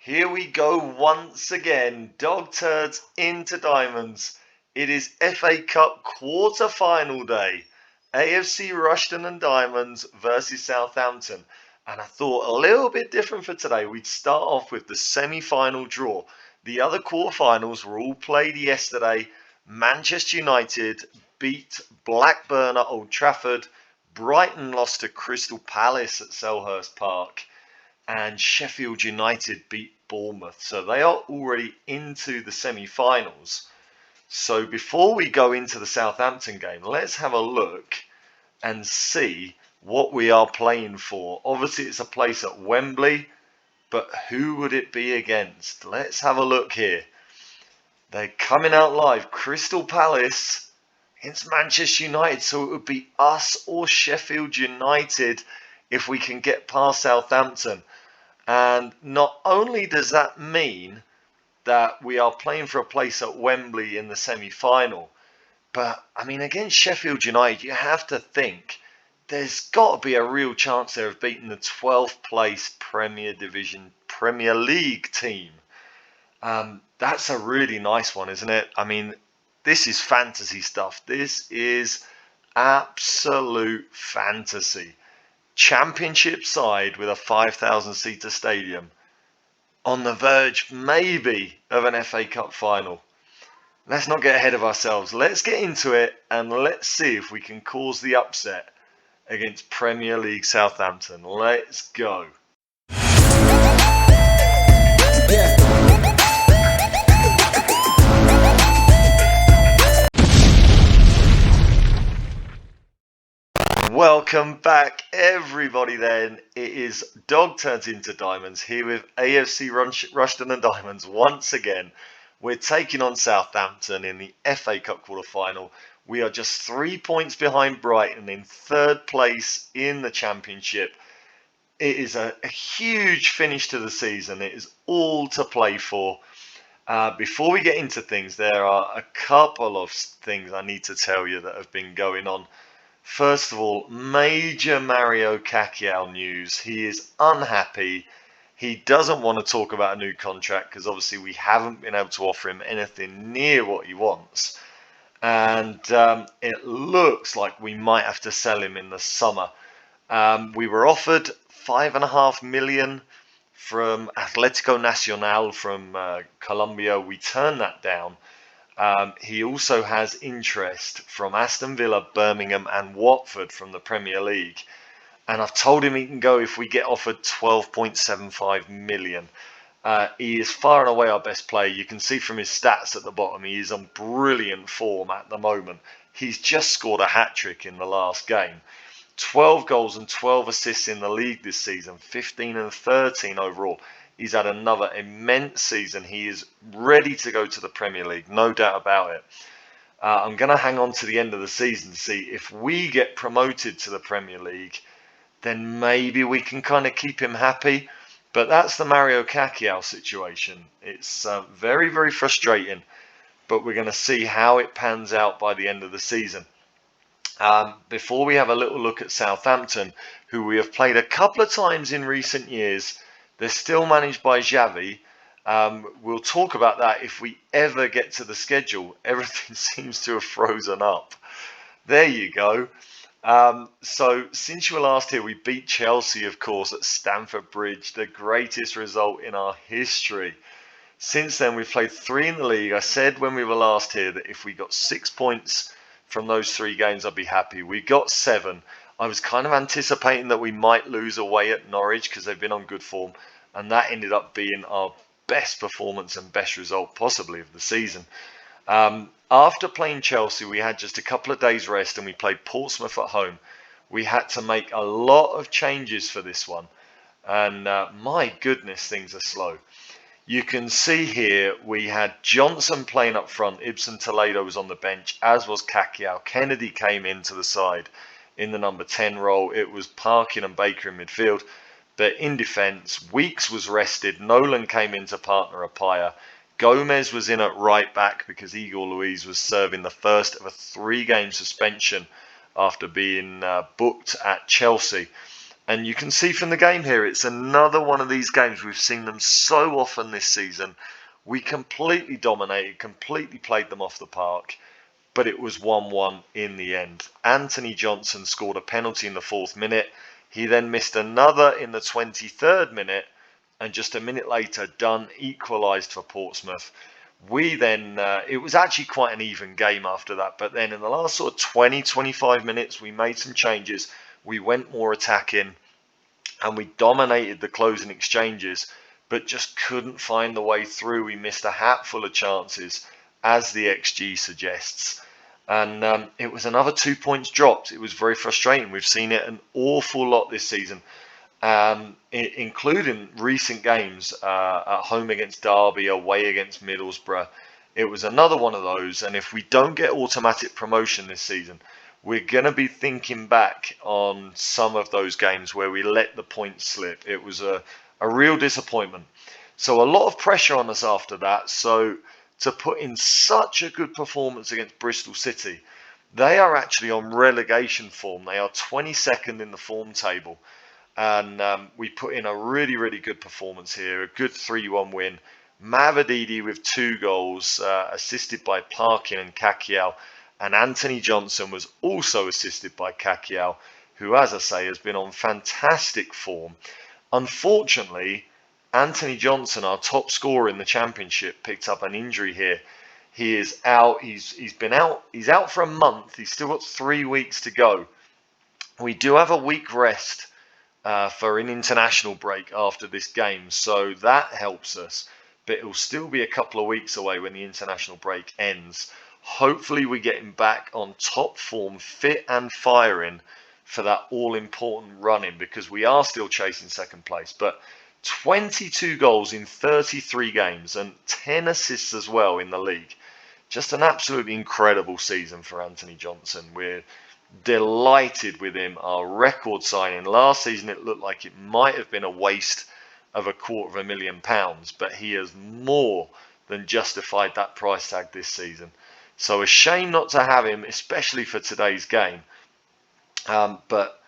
Here we go once again. Dog turds into diamonds. It is FA Cup quarter-final day. AFC Rushden and Diamonds versus Southampton. And I thought a little bit different for today. We'd start off with the semi-final draw. The other quarter-finals were all played yesterday. Manchester United beat Blackburn at Old Trafford. Brighton lost to Crystal Palace at Selhurst Park. And Sheffield United beat Bournemouth. So they are already into the semi-finals. So before we go into the Southampton game, let's have a look and see what we are playing for. Obviously, it's a place at Wembley, but who would it be against? Let's have a look here. They're coming out live. Crystal Palace against Manchester United. So it would be us or Sheffield United if we can get past Southampton. And not only does that mean that we are playing for a place at Wembley in the semi-final, but I mean, against Sheffield United, you have to think there's got to be a real chance there of beating the 12th place Premier League team. That's a really nice one, isn't it? I mean, this is fantasy stuff. This is absolute fantasy. Championship side with a 5,000-seater stadium on the verge maybe of an FA Cup final. Let's not get ahead of ourselves. Let's get into it and let's see if we can cause the upset against Premier League Southampton. Let's go. Yeah. Welcome back, everybody. Then it is Dog Turns into Diamonds here with AFC Rushden and Diamonds once again. We're taking on Southampton in the FA Cup quarter-final. We are just 3 points behind Brighton in third place in the Championship. It is a huge finish to the season. It is all to play for. Before we get into things, there are a couple of things I need to tell you that have been going on. First of all, major Mario Kacquiao news. He is unhappy. He doesn't want to talk about a new contract because obviously we haven't been able to offer him anything near what he wants. And it looks like we might have to sell him in the summer. We were offered $5.5 million from Atlético Nacional from Colombia. We turned that down. He also has interest from Aston Villa, Birmingham and Watford from the Premier League. And I've told him he can go if we get offered $12.75 million. He is far and away our best player. You can see from his stats at the bottom, he is on brilliant form at the moment. He's just scored a hat-trick in the last game. 12 goals and 12 assists in the league this season, 15 and 13 overall. He's had another immense season. He is ready to go to the Premier League, no doubt about it. I'm going to hang on to the end of the season to see if we get promoted to the Premier League, then maybe we can kind of keep him happy. But that's the Mario Kacquiao situation. It's very, very frustrating, but we're going to see how it pans out by the end of the season. Before we have a little look at Southampton, who we have played a couple of times in recent years, they're still managed by Xavi. We'll talk about that if we ever get to the schedule. Everything seems to have frozen up. There you go. So since you were last here, we beat Chelsea, of course, at Stamford Bridge, the greatest result in our history. Since then, we've played 3 in the league. I said when we were last here that if we got 6 points from those 3 games, I'd be happy. We got 7. I was kind of anticipating that we might lose away at Norwich because they've been on good form, and that ended up being our best performance and best result possibly of the season. After playing Chelsea, we had just a couple of days rest and we played Portsmouth at home. We had to make a lot of changes for this one, and my goodness, things are slow. You can see here we had Johnson playing up front. Ibsen Toledo was on the bench, as was Kacquiao. Kennedy came into the side in the number 10 role. It was Parkin and Baker in midfield. But in defence, Weeks was rested. Nolan came in to partner Apaya. Gomez was in at right back because Igor Luiz was serving the first of a 3-game suspension after being booked at Chelsea. And you can see from the game here, it's another one of these games. We've seen them so often this season. We completely dominated, completely played them off the park, but it was 1-1 in the end. Anthony Johnson scored a penalty in the 4th minute. He then missed another in the 23rd minute, and just a minute later, Dunn equalised for Portsmouth. We then, it was actually quite an even game after that, but then in the last sort of 20-25 minutes, we made some changes. We went more attacking, and we dominated the closing exchanges, but just couldn't find the way through. We missed a hatful of chances, as the XG suggests. And it was another 2 points dropped. It was very frustrating. We've seen it an awful lot this season, including recent games at home against Derby, away against Middlesbrough. It was another one of those. And if we don't get automatic promotion this season, we're going to be thinking back on some of those games where we let the points slip. It was a real disappointment. So a lot of pressure on us after that. So to put in such a good performance against Bristol City, they are actually on relegation form. They are 22nd in the form table. And we put in a really, really good performance here. A good 3-1 win. Mavididi with 2 goals, assisted by Parkin and Kakiao. And Anthony Johnson was also assisted by Kakiao, who, as I say, has been on fantastic form. Unfortunately, Anthony Johnson, our top scorer in the Championship, picked up an injury here. He is out. He's been out. He's out for a month. He's still got 3 weeks to go. We do have a week rest for an international break after this game, so that helps us. But it will still be a couple of weeks away when the international break ends. Hopefully we get him back on top form, fit and firing for that all-important run-in, because we are still chasing second place. But 22 goals in 33 games and 10 assists as well in the league. Just an absolutely incredible season for Anthony Johnson. We're delighted with him. Our record signing. Last season it looked like it might have been a waste of £250,000, but he has more than justified that price tag this season. So a shame not to have him, especially for today's game. But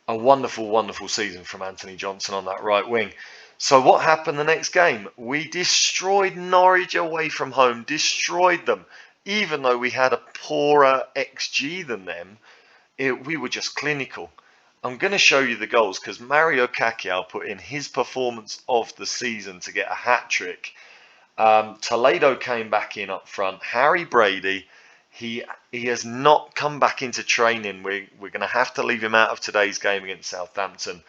a wonderful, wonderful season from Anthony Johnson on that right wing. So what happened the next game? We destroyed Norwich away from home, destroyed them. Even though we had a poorer XG than them, we were just clinical. I'm going to show you the goals because Mario Kakiao put in his performance of the season to get a hat-trick. Toledo came back in up front. Harry Brady, he has not come back into training. We're going to have to leave him out of today's game against Southampton,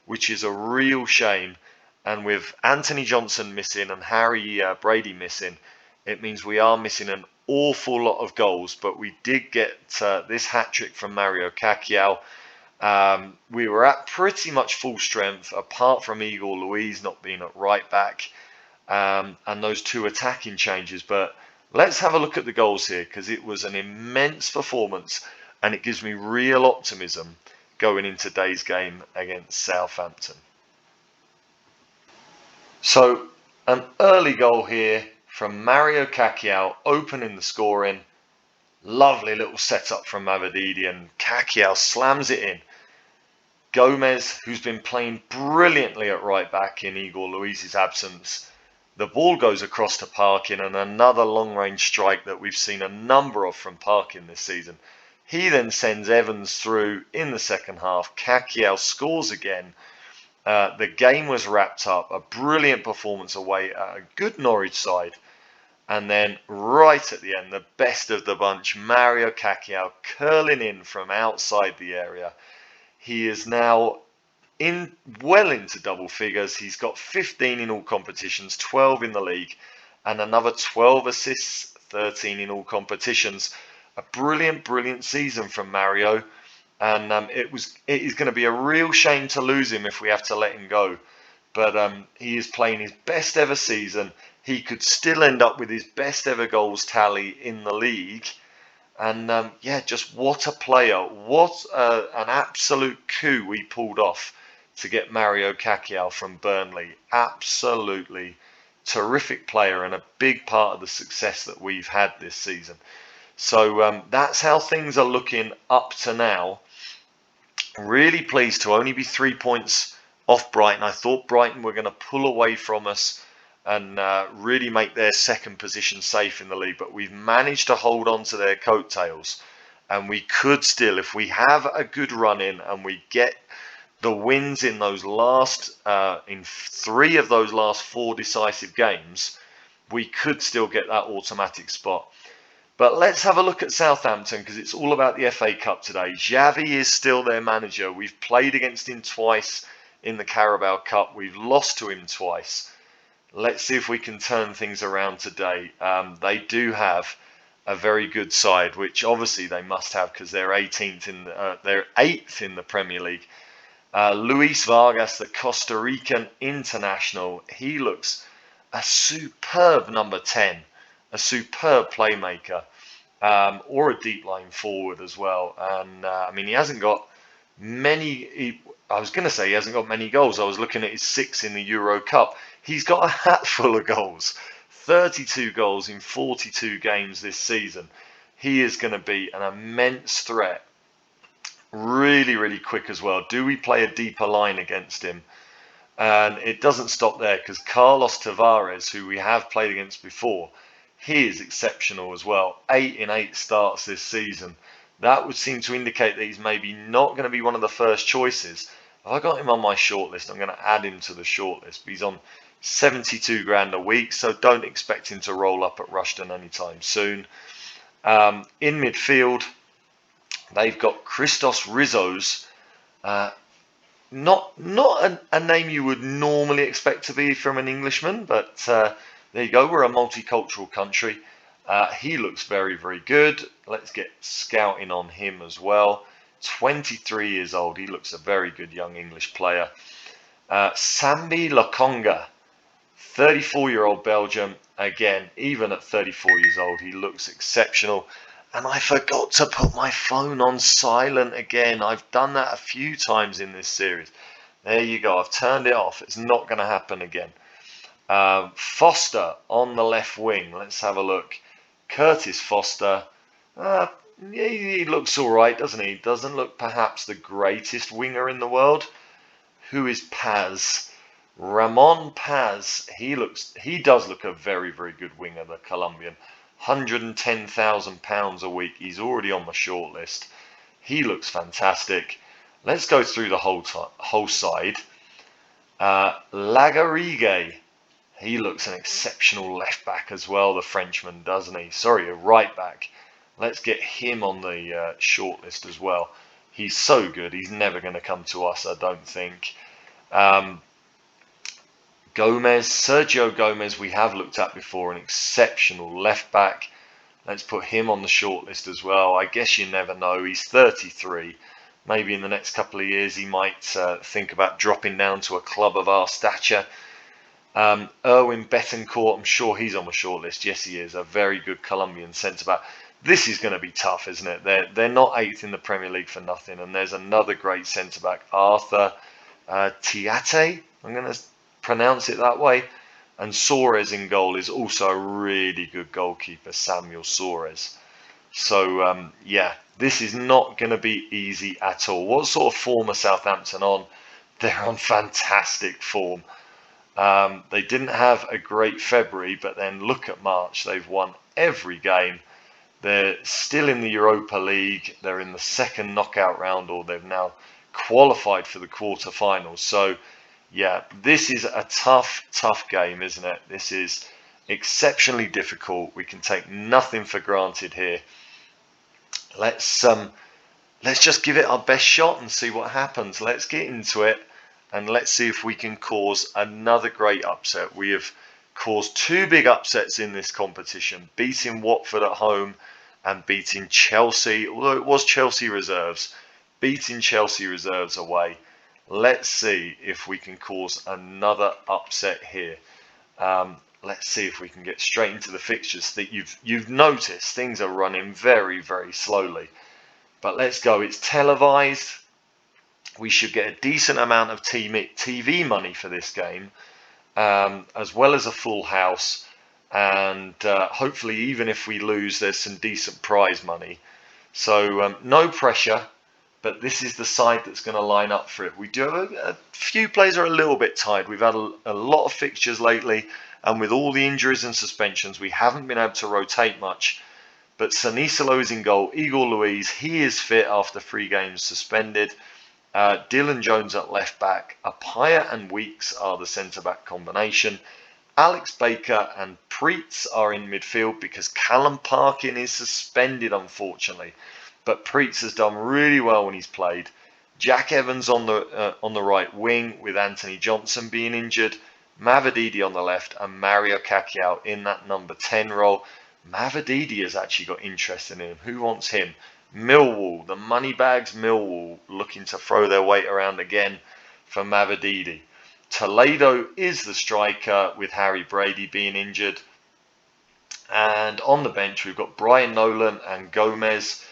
which is a real shame. And with Anthony Johnson missing and Harry Brady missing, it means we are missing an awful lot of goals. But we did get this hat-trick from Mario Kakiao. We were at pretty much full strength, apart from Igor Luiz not being at right back. And those 2 attacking changes. But let's have a look at the goals here, because it was an immense performance and it gives me real optimism going into today's game against Southampton. So an early goal here from Mario Kakiao, opening the scoring. Lovely little setup from Mavididi, and Kakiao slams it in. Gomez, who's been playing brilliantly at right back in Igor Luiz's absence. The ball goes across to Parkin, and another long-range strike that we've seen a number of from Parkin this season. He then sends Evans through in the second half. Kakiao scores again. The game was wrapped up. A brilliant performance away at a good Norwich side. And then right at the end, the best of the bunch, Mario Kakiao curling in from outside the area. He is now well into double figures. He's got 15 in all competitions, 12 in the league, and another 12 assists, 13 in all competitions. A brilliant, brilliant season from Mario, and it is going to be a real shame to lose him if we have to let him go. But he is playing his best ever season. He could still end up with his best ever goals tally in the league. And yeah, just what a player. What an absolute coup we pulled off to get Mario Kakiao from Burnley. Absolutely terrific player and a big part of the success that we've had this season. So that's how things are looking up to now. Really pleased to only be 3 points off Brighton. I thought Brighton were going to pull away from us and really make their second position safe in the league, but we've managed to hold on to their coattails, and we could still, if we have a good run in and we get the wins in those last in 3 of those last 4 decisive games, we could still get that automatic spot. But let's have a look at Southampton, because it's all about the FA Cup today. Xavi is still their manager. We've played against him twice in the Carabao Cup. We've lost to him twice. Let's see if we can turn things around today. They do have a very good side, which obviously they must have, because they're 18th in they're 8th in the Premier League. Luis Vargas, the Costa Rican international, he looks a superb number 10, a superb playmaker, or a deep line forward as well. And I mean, he hasn't got many. I was going to say he hasn't got many goals. I was looking at his 6 in the Euro Cup. He's got a hatful of goals, 32 goals in 42 games this season. He is going to be an immense threat. Really, really quick as well. Do we play a deeper line against him? And it doesn't stop there, because Carlos Tavares, who we have played against before, he is exceptional as well. 8 in 8 starts this season. That would seem to indicate that he's maybe not going to be one of the first choices. If I got him on my shortlist, I'm going to add him to the shortlist. He's on 72 grand a week, so don't expect him to roll up at Rushden anytime soon. In midfield, they've got Christos Rizos. Not a name you would normally expect to be from an Englishman, but there you go. We're a multicultural country. He looks very, very good. Let's get scouting on him as well. 23 years old. He looks a very good young English player. Sambi Lokonga, 34-year-old Belgium. Again, even at 34 years old, he looks exceptional. And I forgot to put my phone on silent again. I've done that a few times in this series. There you go. I've turned it off. It's not going to happen again. Foster on the left wing. Let's have a look. Curtis Foster. He looks all right, doesn't he? Doesn't look perhaps the greatest winger in the world. Who is Paz? Ramon Paz. He does look a very, very good winger, the Colombian. £110,000 a week. He's already on the shortlist. He looks fantastic. Let's go through the whole side. Lagarrigue. He looks an exceptional left back as well, the Frenchman, doesn't he? Sorry, a right back. Let's get him on the shortlist as well. He's so good. He's never going to come to us, I don't think. Gomez, Sergio Gomez, we have looked at before, an exceptional left back. Let's put him on the shortlist as well. I guess you never know. He's 33. Maybe in the next couple of years he might think about dropping down to a club of our stature. Erwin Betancourt, I'm sure he's on the shortlist. Yes, he is. A very good Colombian centre-back. This is going to be tough, isn't it? They're not 8th in the Premier League for nothing. And there's another great centre-back, Arthur Tiate. I'm going to pronounce it that way. And Soares in goal is also a really good goalkeeper, Samuel Soares. So, yeah, this is not going to be easy at all. What sort of form are Southampton on? They're on fantastic form. They didn't have a great February, but then look at March. They've won every game. They're still in the Europa League. They're in the second knockout round, or they've now qualified for the quarterfinals. So, yeah, this is a tough game, isn't it? This is exceptionally difficult. We can take nothing for granted here. Let's just give it our best shot and see what happens. Let's get into it, and let's see if we can cause another great upset. We have caused 2 big upsets in this competition, beating Watford at home and beating Chelsea, although it was Chelsea reserves, beating Chelsea reserves away. Let's see if we can cause another upset here. Let's see if we can get straight into the fixtures. That you've noticed things are running very, very slowly. But let's go. It's televised. We should get a decent amount of TV money for this game, as well as a full house. And hopefully, even if we lose, there's some decent prize money. So no pressure. but this is the side that's going to line up for it. We do have a few players are a little bit tired. We've had a lot of fixtures lately, and with all the injuries and suspensions, we haven't been able to rotate much. But Sanisalo is in goal. Igor Luiz, he is fit after 3 games suspended. Dylan Jones at left back. Apaya and Weeks are the centre-back combination. Alex Baker and Preetz are in midfield because Callum Parkin is suspended, unfortunately. But Preetz has done really well when he's played. Jack Evans on the right wing with Anthony Johnson being injured. Mavididi on the left and Mario Kakiao in that number 10 role. Mavididi has actually got interest in him. Who wants him? Millwall, the Moneybags Millwall, looking to throw their weight around again for Mavididi. Toledo is the striker with Harry Brady being injured. And on the bench, we've got Brian Nolan and Gomez.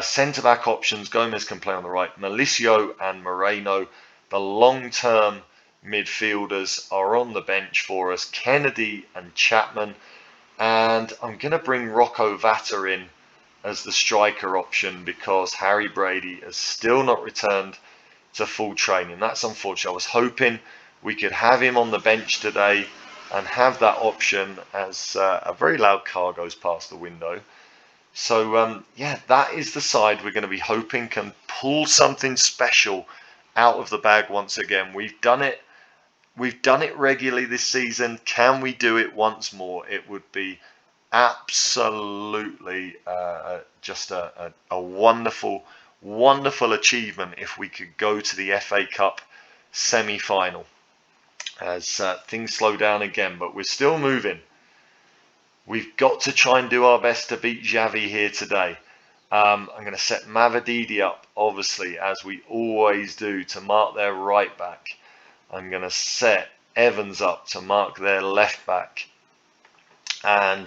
Centre-back options, Gomez can play on the right. Malicio and Moreno. The long-term midfielders are on the bench for us. Kennedy and Chapman. And I'm going to bring Rocco Vata in as the striker option because Harry Brady has still not returned to full training. That's unfortunate. I was hoping we could have him on the bench today and have that option as a very loud car goes past the window. So, yeah, that is the side we're going to be hoping can pull something special out of the bag once again. We've done it regularly this season. Can we do it once more? It would be absolutely just a wonderful, wonderful achievement if we could go to the FA Cup semi-final as things slow down again, but we're still moving. We've got to try and do our best to beat Xavi here today. I'm going to set Mavididi up, obviously, as we always do, to mark their right back. I'm going to set Evans up to mark their left back. And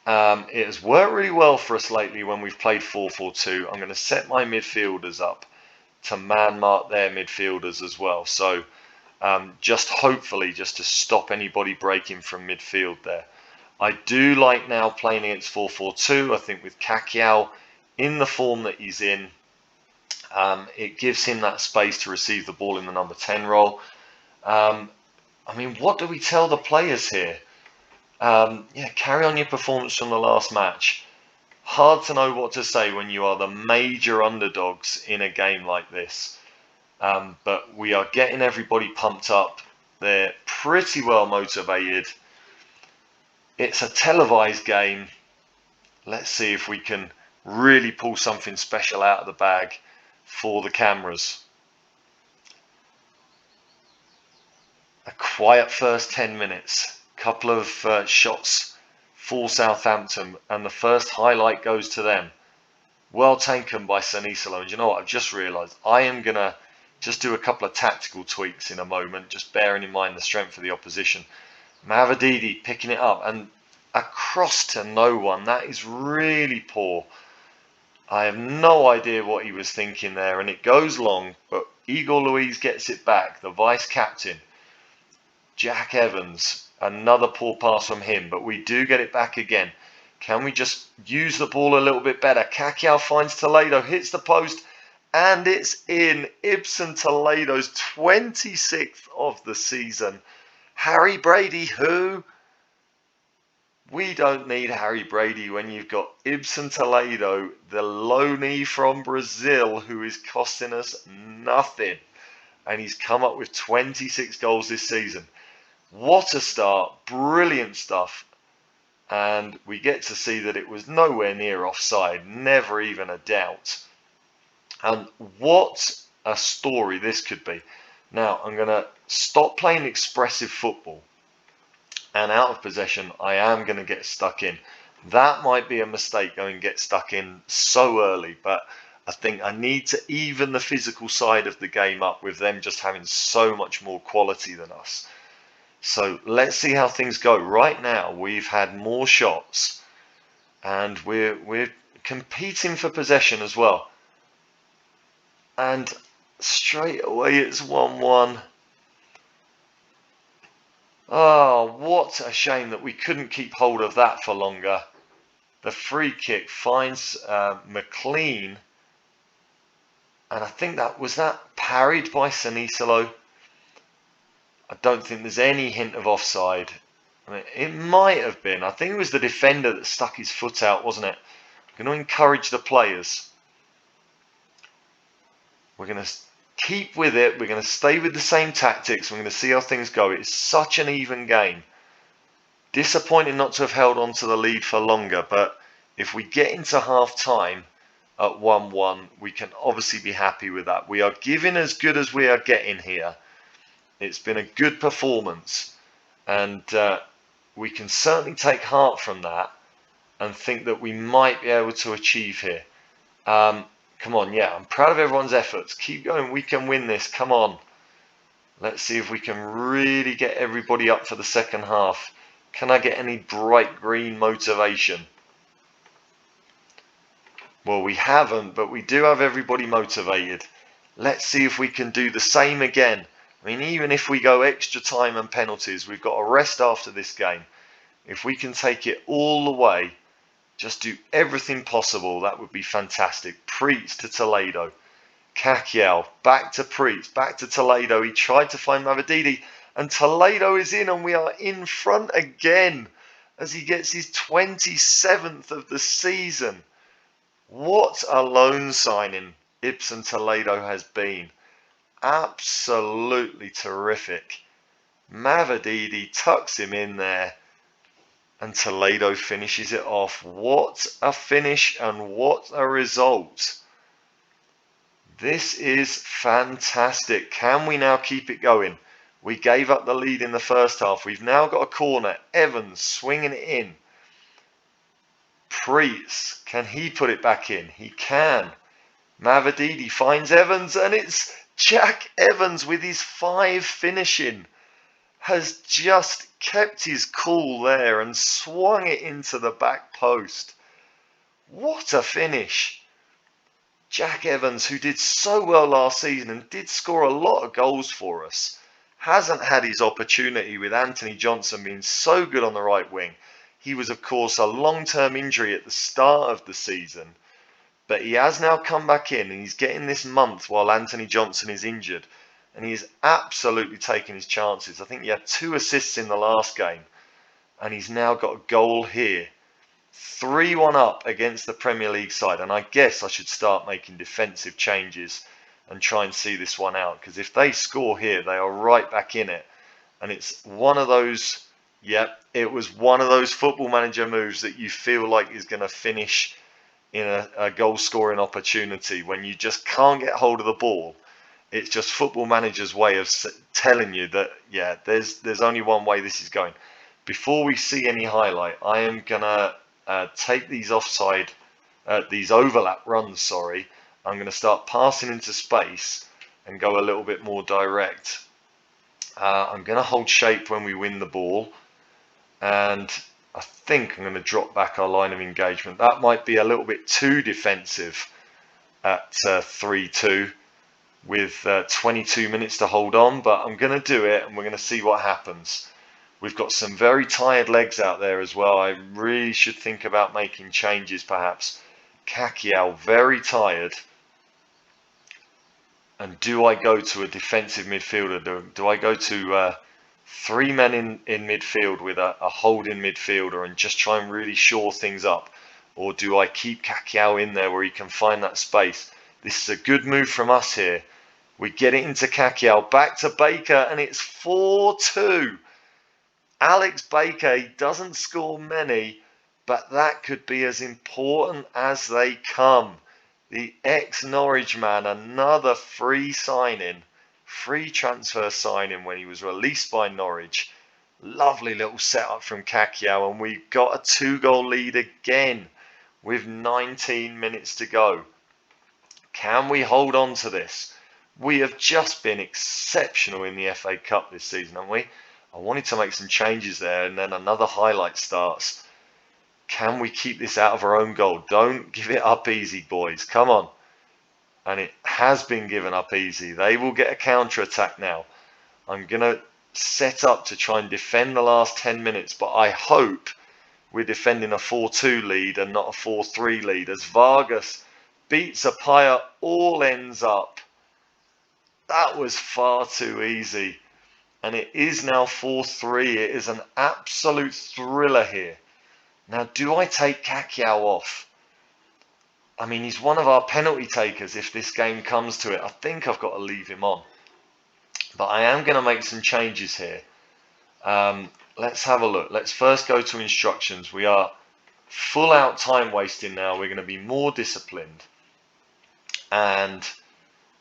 it has worked really well for us lately when we've played 4-4-2. I'm going to set my midfielders up to man mark their midfielders as well. So just hopefully just to stop anybody breaking from midfield there. I do like now playing against 4-4-2. I think with Kakiao in the form that he's in, it gives him that space to receive the ball in the number 10 role. I mean, what do we tell the players here? Yeah, carry on your performance from the last match. Hard to know what to say when you are the major underdogs in a game like this. But we are getting everybody pumped up. They're pretty well motivated. It's a televised game. Let's see if we can really pull something special out of the bag for the cameras. A quiet first 10 minutes. Couple of shots for Southampton, and the first highlight goes to them. Well taken by Sanisalo. And you know what? I've just realised I am going to just do a couple of tactical tweaks in a moment, just bearing in mind the strength of the opposition. Mavididi picking it up and across to no one. That is really poor. I have no idea what he was thinking there, and it goes long, but Igor Luiz gets it back, the vice-captain. Jack Evans, another poor pass from him, but we do get it back again. Can we just use the ball a little bit better? Kakiao finds Toledo, hits the post, and it's in. Ibsen Toledo's 26th of the season. Harry Brady, who? We don't need Harry Brady when you've got Ibsen Toledo, the loanee from Brazil, who is costing us nothing. And he's come up with 26 goals this season. What a start. Brilliant stuff. And we get to see that it was nowhere near offside. Never even a doubt. And what a story this could be. Now, I'm going to stop playing expressive football. And out of possession, I am going to get stuck in. That might be a mistake, going and get stuck in so early. But I think I need to even the physical side of the game up with them just having so much more quality than us. So let's see how things go. Right now, we've had more shots. And we're competing for possession as well. And straight away it's 1-1. Oh, what a shame that we couldn't keep hold of that for longer. The free kick finds McLean. And I think that was parried by Sanisalo. I don't think there's any hint of offside. I mean, it might have been. I think it was the defender that stuck his foot out, wasn't it? I'm going to encourage the players. We're going to keep with it. We're going to stay with the same tactics. We're going to see how things go. It's such an even game. Disappointing not to have held on to the lead for longer, but if we get into half time at 1-1, we can obviously be happy with that. We are giving as good as we are getting here. It's been a good performance, and we can certainly take heart from that and think that we might be able to achieve here. Come on, yeah, I'm proud of everyone's efforts. Keep going, we can win this, come on. Let's see if we can really get everybody up for the second half. Can I get any bright green motivation? Well, we haven't, but we do have everybody motivated. Let's see if we can do the same again. I mean, even if we go extra time and penalties, we've got a rest after this game. If we can take it all the way, just do everything possible, that would be fantastic. Preets to Toledo. Kakiao, back to Preets, back to Toledo. He tried to find Mavididi, and Toledo is in, and we are in front again as he gets his 27th of the season. What a loan signing Ibsen Toledo has been. Absolutely terrific. Mavididi tucks him in there, and Toledo finishes it off. What a finish and what a result. This is fantastic. Can we now keep it going? We gave up the lead in the first half. We've now got a corner. Evans swinging it in. Preets, can he put it back in? He can. Mavididi finds Evans, and it's Jack Evans with his 5 finishing. Has just kept his cool there and swung it into the back post. What a finish. Jack Evans, who did so well last season and did score a lot of goals for us, hasn't had his opportunity with Anthony Johnson being so good on the right wing. He was, of course, a long-term injury at the start of the season, but he has now come back in and he's getting this month while Anthony Johnson is injured. And he is absolutely taking his chances. I think he had 2 assists in the last game. And he's now got a goal here. 3-1 up against the Premier League side. And I guess I should start making defensive changes and try and see this one out. Because if they score here, they are right back in it. And it's one of those, it was one of those Football Manager moves that you feel like is going to finish in a goal scoring opportunity when you just can't get hold of the ball. It's just Football Manager's way of telling you that, there's only one way this is going. Before we see any highlight, I am going to take these these overlap runs, I'm going to start passing into space and go a little bit more direct. I'm going to hold shape when we win the ball. And I think I'm going to drop back our line of engagement. That might be a little bit too defensive at 3-2. With 22 minutes to hold on, but I'm going to do it and we're going to see what happens. We've got some very tired legs out there as well. I really should think about making changes perhaps. Kakiao, very tired. And do I go to a defensive midfielder? Do I go to 3 men in midfield with a holding midfielder and just try and really shore things up? Or do I keep Kakiao in there where he can find that space? This is a good move from us here. We get it into Kakiao, back to Baker, and it's 4-2. Alex Baker, he doesn't score many, but that could be as important as they come. The ex-Norwich man, another free transfer signing when he was released by Norwich. Lovely little setup from Kakiao, and we've got a 2-goal lead again with 19 minutes to go. Can we hold on to this? We have just been exceptional in the FA Cup this season, haven't we? I wanted to make some changes there, and then another highlight starts. Can we keep this out of our own goal? Don't give it up easy, boys. Come on. And it has been given up easy. They will get a counter-attack now. I'm going to set up to try and defend the last 10 minutes, but I hope we're defending a 4-2 lead and not a 4-3 lead, as Vargas beats Apaya, all ends up. That was far too easy. And it is now 4-3. It is an absolute thriller here. Now, do I take Kakiao off? I mean, he's one of our penalty takers if this game comes to it. I think I've got to leave him on. But I am going to make some changes here. Let's have a look. Let's first go to instructions. We are full out time wasting now. We're going to be more disciplined. And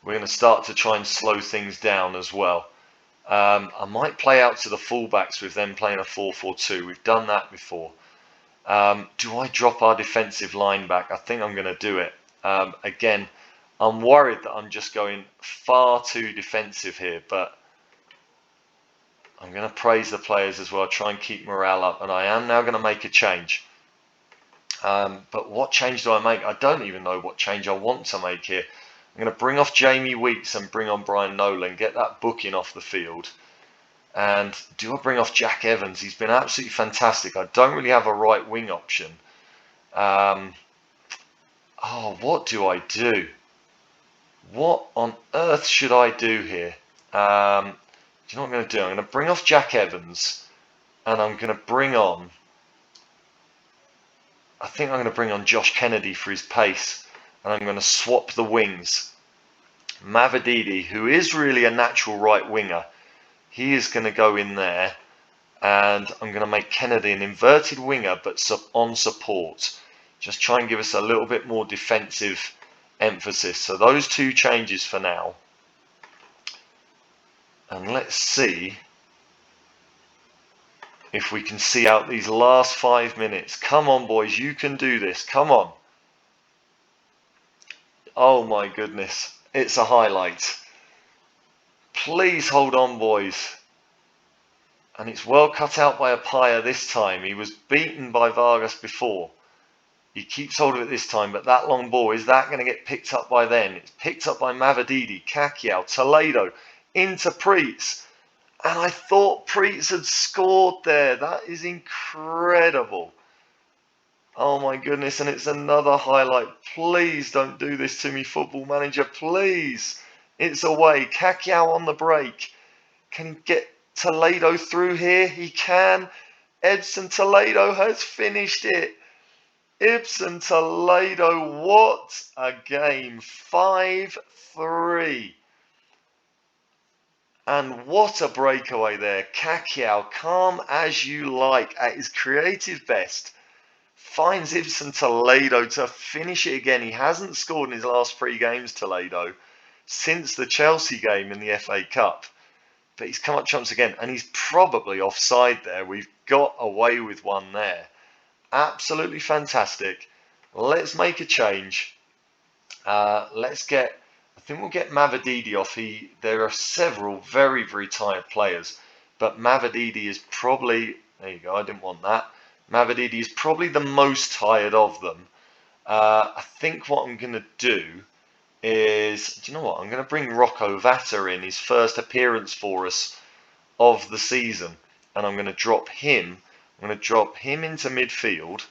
we're going to start to try and slow things down as well. I might play out to the fullbacks with them playing a 4-4-2. We've done that before. Do I drop our defensive line back? I think I'm going to do it. Again, I'm worried that I'm just going far too defensive here, but I'm going to praise the players as well, try and keep morale up, and I am now going to make a change. But what change do I make? I don't even know what change I want to make here. I'm going to bring off Jamie Weeks and bring on Brian Nolan, get that booking off the field. And do I bring off Jack Evans? He's been absolutely fantastic. I don't really have a right wing option. What do I do? What on earth should I do here? Do you know what I'm going to do? I'm going to bring off Jack Evans, and I'm going to bring on, I think I'm going to bring on Josh Kennedy for his pace, and I'm going to swap the wings. Mavididi, who is really a natural right winger, he is going to go in there, and I'm going to make Kennedy an inverted winger, but on support. Just try and give us a little bit more defensive emphasis. So those two changes for now. And let's see if we can see out these last 5 minutes. Come on, boys, you can do this. Come on. Oh my goodness, it's a highlight. Please hold on, boys. And it's well cut out by Apaya this time. He was beaten by Vargas before. He keeps hold of it this time, but that long ball, is that going to get picked up by then? It's picked up by Mavididi, Kakiao, Toledo, into Preetz. And I thought Preetz had scored there. That is incredible. Oh my goodness, and it's another highlight. Please don't do this to me, Football Manager, please. It's away. Kakiao on the break. Can he get Toledo through here? He can. Edson Toledo has finished it. Ibson Toledo, what a game. 5-3. And what a breakaway there. Kakiao, calm as you like, at his creative best, finds Ibson Toledo to finish it again. He hasn't scored in his last 3 games, Toledo, since the Chelsea game in the FA Cup. But he's come up trumps again, and he's probably offside there. We've got away with one there. Absolutely fantastic. Let's make a change. I think we'll get Mavididi off. There are several very, very tired players, but Mavididi is probably, there you go, I didn't want that. Mavididi is probably the most tired of them. I think what I'm going to do is, do you know what? I'm going to bring Rocco Vata in, his first appearance for us of the season, and I'm going to drop him. I'm going to drop him into midfield,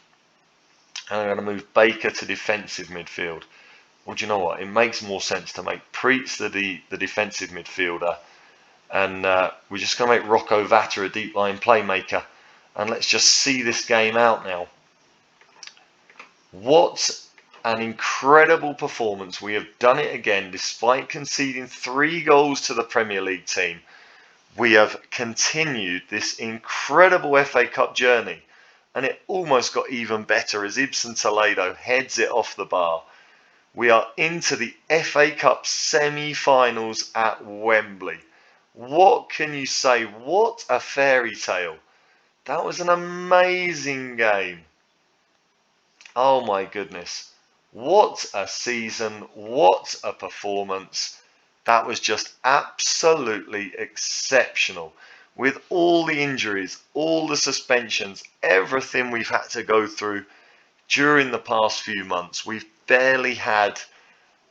and I'm going to move Baker to defensive midfield. Well, do you know what? It makes more sense to make Preetz the defensive midfielder, and we're just going to make Rocco Vata a deep line playmaker, and let's just see this game out now. What an incredible performance. We have done it again, despite conceding 3 goals to the Premier League team. We have continued this incredible FA Cup journey, and it almost got even better as Ibson Toledo heads it off the bar. We are into the FA Cup semi-finals at Wembley. What can you say? What a fairy tale. That was an amazing game. Oh my goodness. What a season. What a performance. That was just absolutely exceptional. With all the injuries, all the suspensions, everything we've had to go through during the past few months, we've barely had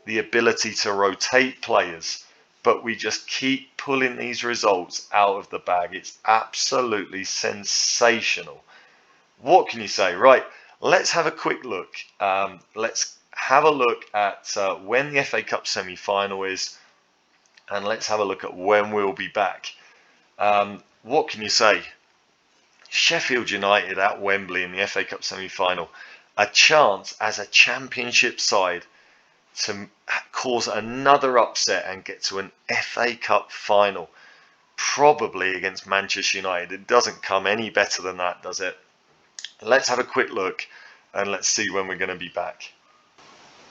the ability to rotate players, but we just keep pulling these results out of the bag. It's absolutely sensational. What can you say? Right, let's have a quick look. Let's have a look at when the FA Cup semi-final is, and let's have a look at when we'll be back. What can you say? Sheffield United at Wembley in the FA Cup semi-final, a chance as a championship side to cause another upset and get to an FA Cup final, probably against Manchester United. It doesn't come any better than that, does it? Let's have a quick look and let's see when we're going to be back.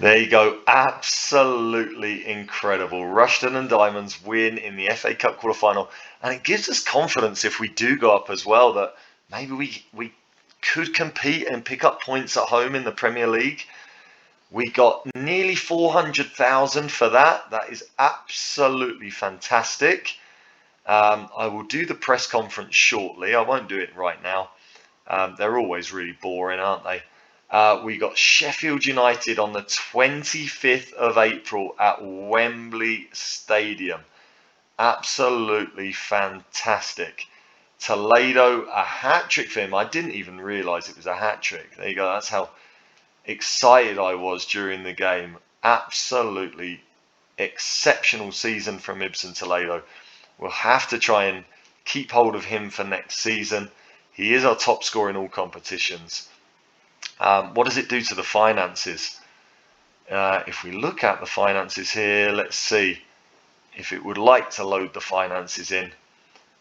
There you go, absolutely incredible. Rushden and Diamonds win in the FA Cup quarter-final, and it gives us confidence if we do go up as well that maybe we could compete and pick up points at home in the Premier League. We got nearly 400,000 for that. That is absolutely fantastic. I will do the press conference shortly. I won't do it right now. They're always really boring, aren't they? We got Sheffield United on the 25th of April at Wembley Stadium. Absolutely fantastic. Toledo, a hat-trick for him. I didn't even realise it was a hat-trick. There you go. That's how excited I was during the game. Absolutely exceptional season from Ibsen Toledo. We'll have to try and keep hold of him for next season. He is our top scorer in all competitions. What does it do to the finances? If we look at the finances here, let's see if it would like to load the finances in.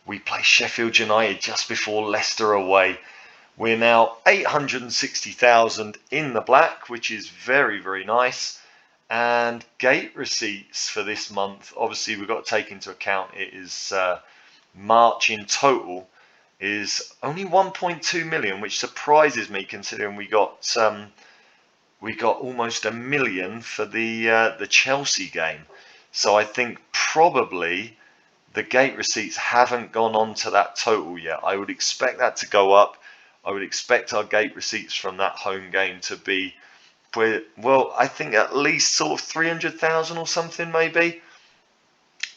We play Sheffield United just before Leicester away. We're now 860,000 in the black, which is very, very nice. And gate receipts for this month, obviously we've got to take into account it is March in total, is only 1.2 million, which surprises me considering we got almost 1 million for the Chelsea game. So I think probably the gate receipts haven't gone on to that total yet. I would expect that to go up. I would expect our gate receipts from that home game to be, well, I think at least sort of 300,000 or something maybe.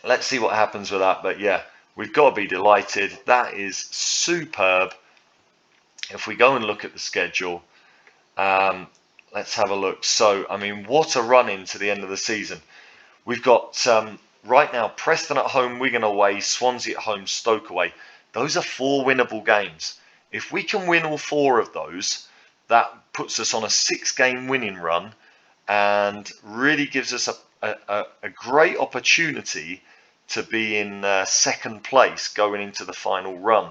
Let's see what happens with that. But yeah, we've got to be delighted. That is superb. If we go and look at the schedule, let's have a look. So, I mean, what a run into the end of the season. We've got, right now, Preston at home, Wigan away, Swansea at home, Stoke away. Those are 4 winnable games. If we can win all 4 of those, that puts us on a 6-game winning run and really gives us a great opportunity to be in second place going into the final run.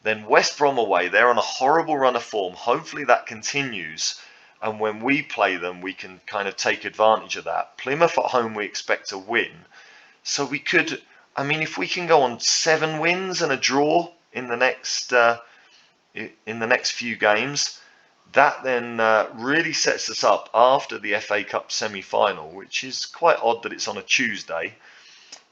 Then West Brom away, they're on a horrible run of form. Hopefully that continues, and when we play them, we can kind of take advantage of that. Plymouth at home, we expect to win. So we could, I mean, if we can go on 7 wins and a draw in the next few games, that then really sets us up after the FA Cup semi-final, which is quite odd that it's on a Tuesday.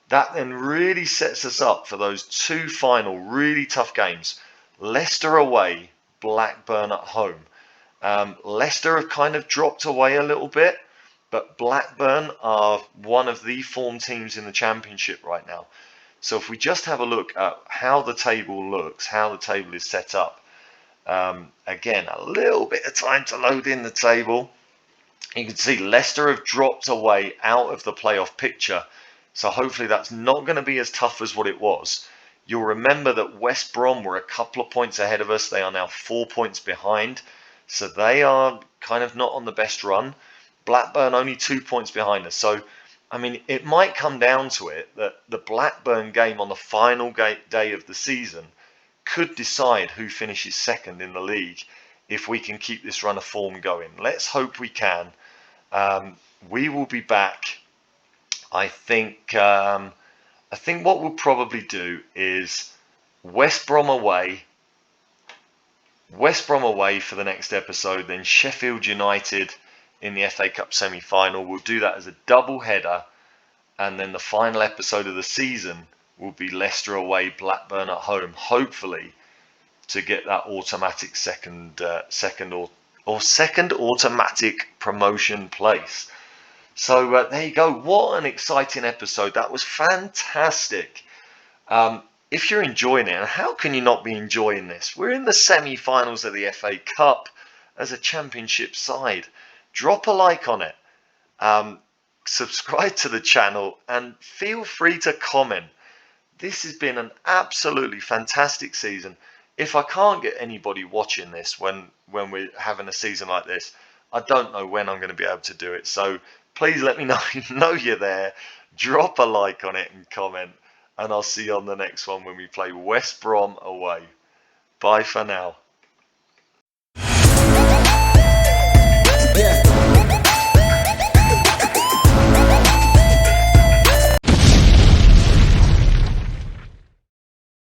That then really sets us up for those 2 final really tough games. Leicester away, Blackburn at home. Leicester have kind of dropped away a little bit, but Blackburn are one of the form teams in the Championship right now. So if we just have a look at how the table looks, how the table is set up, again, a little bit of time to load in the table. You can see Leicester have dropped away out of the playoff picture. So hopefully that's not going to be as tough as what it was. You'll remember that West Brom were a couple of points ahead of us. They are now 4 points behind. So they are kind of not on the best run. Blackburn only 2 points behind us. So, I mean, it might come down to it that the Blackburn game on the final day of the season could decide who finishes second in the league if we can keep this run of form going. Let's hope we can. We will be back. I think what we'll probably do is West Brom away for the next episode, then Sheffield United in the FA Cup semi-final. We'll do that as a double header, and then the final episode of the season will be Leicester away, Blackburn at home, hopefully to get that automatic second automatic promotion place. So there you go. What an exciting episode. That was fantastic. If you're enjoying it, and how can you not be enjoying this? We're in the semi-finals of the FA Cup as a Championship side. Drop a like on it. Subscribe to the channel and feel free to comment. This has been an absolutely fantastic season. If I can't get anybody watching this when we're having a season like this, I don't know when I'm going to be able to do it. So please let me know you're there. Drop a like on it and comment. And I'll see you on the next one when we play West Brom away. Bye for now.